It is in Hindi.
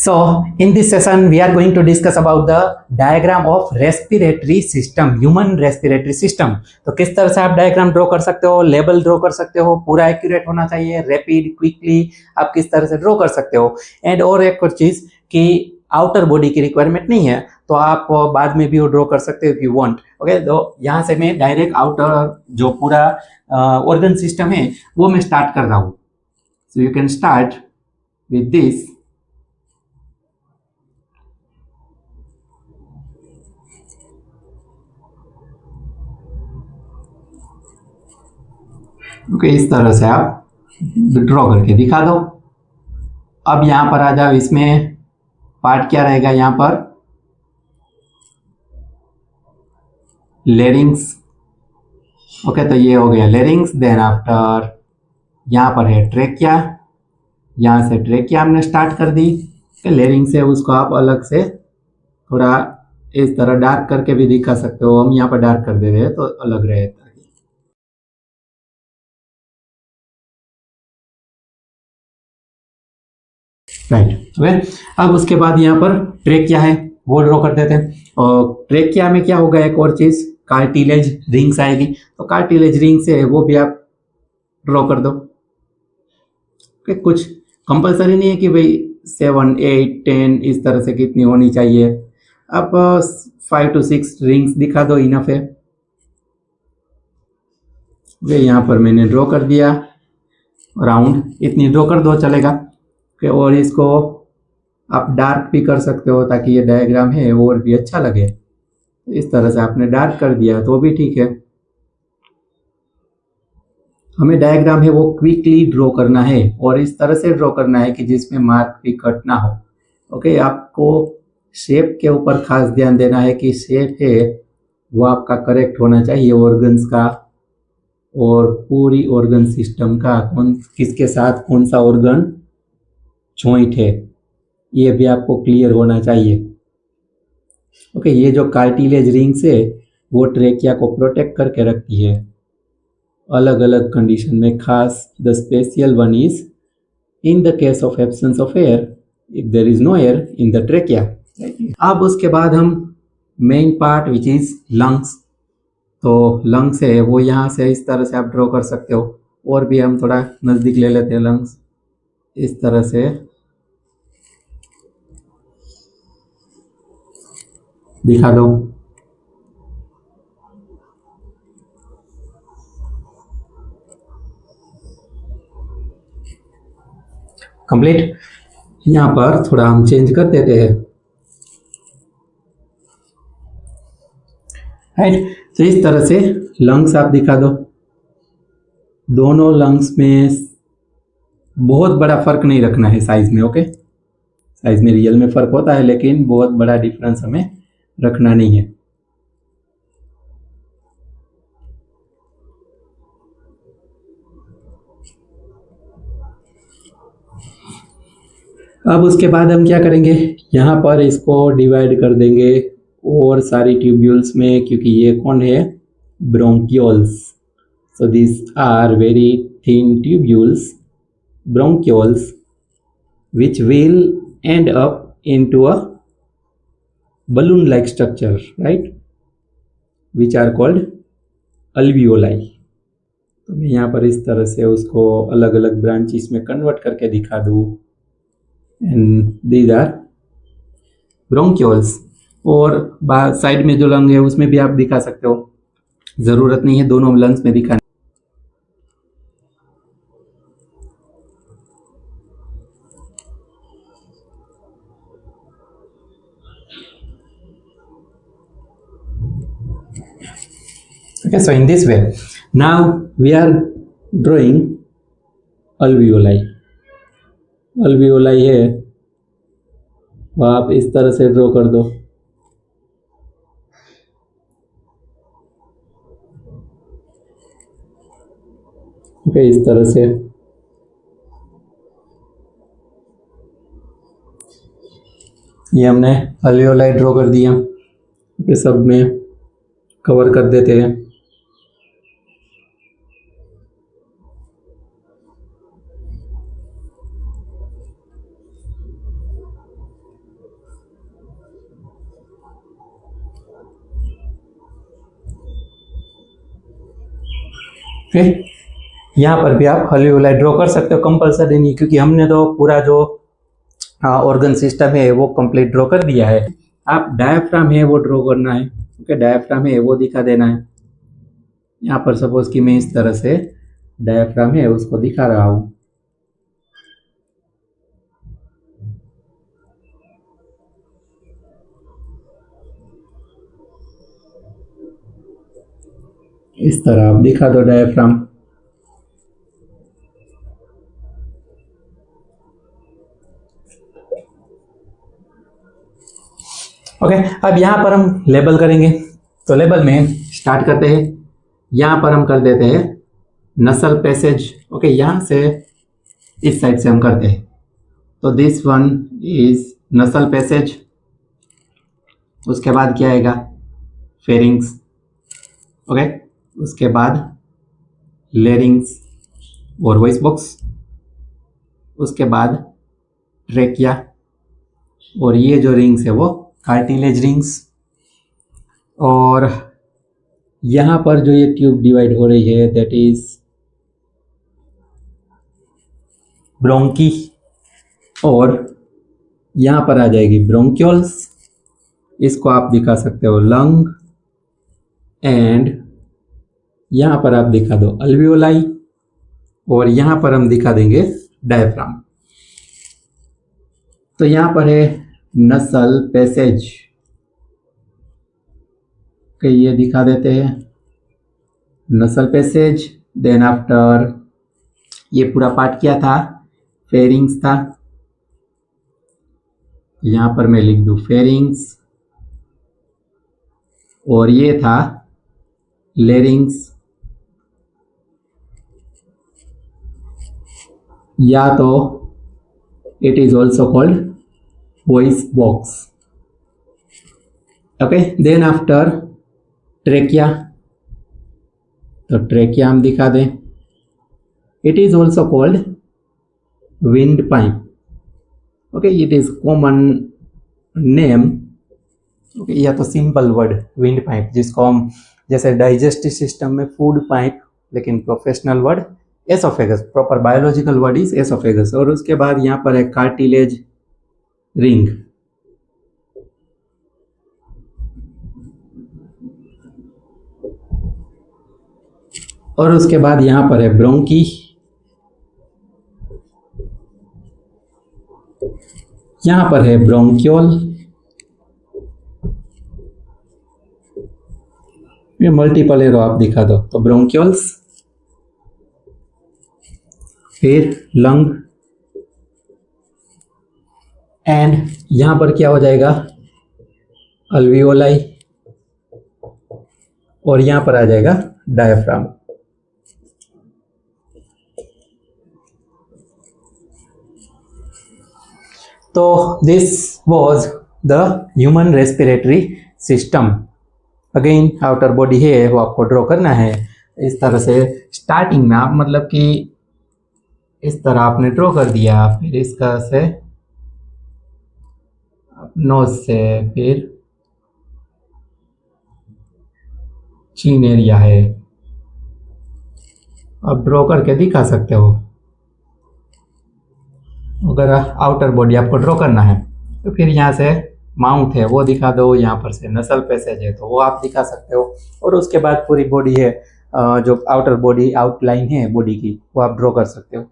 So in this session, we are going to discuss about the diagram of respiratory system, human respiratory system. तो किस तरह से आप डायग्राम ड्रॉ कर सकते हो, लेबल ड्रॉ कर सकते हो, पूरा एक्यूरेट होना चाहिए, रैपिड क्विकली आप किस तरह से ड्रॉ कर सकते हो। एंड और एक और चीज कि आउटर बॉडी की रिक्वायरमेंट नहीं है तो आप बाद में भी वो ड्रॉ कर सकते हो इफ यू वांट। ओके, तो यहाँ से मैं डायरेक्ट आउटर जो पूरा ऑर्गन सिस्टम है वो मैं स्टार्ट कर रहा हूँ। So you can start with this. Okay, इस तरह से आप ड्रॉ करके दिखा दो। अब यहाँ पर आ जाओ, इसमें पार्ट क्या रहेगा, यहाँ पर लेरिंग्स। ओके, तो ये हो गया लेरिंग्स। देन आफ्टर यहाँ पर है ट्रेकिया, यहाँ से ट्रेकिया हमने स्टार्ट कर दी। लेरिंग से उसको आप अलग से थोड़ा इस तरह डार्क करके भी दिखा सकते हो। हम यहाँ पर डार्क कर दे रहे हैं तो अलग रहे। Right, okay. अब उसके बाद यहाँ पर ट्रेकिया है वो ड्रॉ कर देते हैं। और ट्रेकिया में क्या होगा, एक और चीज कार्टिलेज रिंग्स आएगी, तो कार्टिलेज रिंग से वो भी आप ड्रॉ कर दो। ओके, कुछ कंपलसरी नहीं है कि भाई 7, 8, 10 इस तरह से कितनी होनी चाहिए। आप 5 to 6 रिंग्स दिखा दो, इनफ है। वे यहाँ पर मैंने ड्रॉ कर दिया, राउंड इतनी ड्रॉ कर दो चलेगा। ओके, और इसको आप डार्क भी कर सकते हो ताकि ये डायग्राम है और भी अच्छा लगे। इस तरह से आपने डार्क कर दिया तो भी ठीक है। हमें डायग्राम है वो क्विकली ड्रॉ करना है और इस तरह से ड्रॉ करना है कि जिसमें मार्क भी कट ना हो। ओके, आपको शेप के ऊपर खास ध्यान देना है कि शेप है वो आपका करेक्ट होना चाहिए ऑर्गन्स का और पूरी ऑर्गन सिस्टम का। कौन किसके साथ कौन सा ऑर्गन जॉइंट है ये भी आपको क्लियर होना चाहिए। ओके, ये जो कार्टिलेज रिंग्स है वो ट्रेकिया को प्रोटेक्ट करके रखती है अलग अलग कंडीशन में। खास the special one is in the case of absence of air, if there is no air in the trachea. अब उसके बाद हम main part which is lungs, तो लंग्स है वो यहाँ से इस तरह से आप ड्रॉ कर सकते हो। और भी हम थोड़ा नज़दीक ले लेते हैं लंग्स, इस तरह से दिखा दो। कंप्लीट। यहाँ पर थोड़ा हम चेंज कर देते हैं। राइट, तो इस तरह से लंग्स आप दिखा दो। दोनों लंग्स में बहुत बड़ा फर्क नहीं रखना है साइज में। ओके, साइज में रियल में फर्क होता है लेकिन बहुत बड़ा डिफरेंस हमें रखना नहीं है। अब उसके बाद हम क्या करेंगे, यहाँ पर इसको डिवाइड कर देंगे और सारी ट्यूब्यूल्स में, क्योंकि ये कौन है, bronchioles. So this are very thin tubules, bronchioles, which will end up into a balloon like structure, right, which are called alveoli। तो मैं यहाँ पर इस तरह से उसको अलग अलग ब्रांचेस में कन्वर्ट करके दिखा दूँ। And these are bronchioles. और साइड में जो लंग है उसमें भी आप दिखा सकते हो, ज़रूरत नहीं है दोनों लंग्स में दिखाने। Okay, so in this way, now we are drawing alveoli। alveoli है वो आप इस तरह से ड्रॉ कर दो। ओके, इस तरह से ये हमने alveoli ड्रॉ कर दिया। ये सब में कवर कर देते हैं। फिर यहाँ पर भी आप अल्वियोलाई ड्रॉ कर सकते हो, कंपल्सरी नहीं, क्योंकि हमने तो पूरा जो ऑर्गन सिस्टम है वो कंप्लीट ड्रॉ कर दिया है। आप डायफ्राम है वो ड्रॉ करना है। ओके, डायफ्राम है वो दिखा देना है। यहाँ पर सपोज कि मैं इस तरह से डायफ्राम है उसको दिखा रहा हूँ। इस तरह आप दिखा दो डायफ्राम। ओके, अब यहाँ पर हम लेबल करेंगे। तो लेबल में स्टार्ट करते हैं। यहाँ पर हम कर देते हैं नसल पैसेज। ओके, यहाँ से इस साइड से हम करते हैं। तो दिस वन इज नसल पैसेज। उसके बाद क्या आएगा? फेरिंग्स। ओके, उसके बाद लेरिंग्स और वॉइस बॉक्स। उसके बाद ट्रेकिया, और ये जो रिंग्स है वो कार्टिलेज रिंग्स। और यहाँ पर जो ये ट्यूब डिवाइड हो रही है दैट इज ब्रोंकी, और यहाँ पर आ जाएगी ब्रोंक्यूल्स। इसको आप दिखा सकते हो लंग, एंड यहाँ पर आप दिखा दो अल्वियोलाई, और यहाँ पर हम दिखा देंगे डायफ्राम। तो यहाँ पर है नसल पैसेज, कि ये दिखा देते हैं नसल पैसेज। देन आफ्टर ये पूरा पार्ट क्या था? फेरिंग्स था। यहाँ पर मैं लिख दूं फेरिंग्स, और ये था लेरिंग्स, या तो it is also called voice box. Okay, then after trachea. तो ट्रेकिया हम दिखा दें। It is also called wind pipe. Okay, it is common name. Okay, या तो सिंपल वर्ड विंड पाइप, जिसको हम जैसे डाइजेस्टिव सिस्टम में फूड पाइप, लेकिन professional word oesophagus, proper biological word is oesophagus. और उसके बाद यहाँ पर है कार्टिलेज रिंग। और उसके बाद यहाँ पर है ब्रोंकी। यहाँ पर है ब्रोंक्यूल। ये मल्टीपल एरो आप दिखा दो, तो ब्रोंक्यूल्स, फिर लंग, एंड यहाँ पर क्या हो जाएगा? अल्वियोलाई, और यहाँ पर आ जाएगा डायफ्राम। तो this was the human respiratory system. Again outer body है वो आपको ड्रॉ करना है इस तरह से। स्टार्टिंग में आप मतलब कि इस तरह आपने ड्रॉ कर दिया, फिर इसका से नोज से, फिर चीन एरिया है, आप ड्रॉ करके दिखा सकते हो। अगर आउटर बॉडी आपको ड्रॉ करना है तो फिर यहाँ से माउथ है वो दिखा दो, यहाँ पर से नसल पैसेज है तो वो आप दिखा सकते हो, और उसके बाद पूरी बॉडी है, जो आउटर बॉडी आउटलाइन है बॉडी की वो आप ड्रॉ कर सकते हो।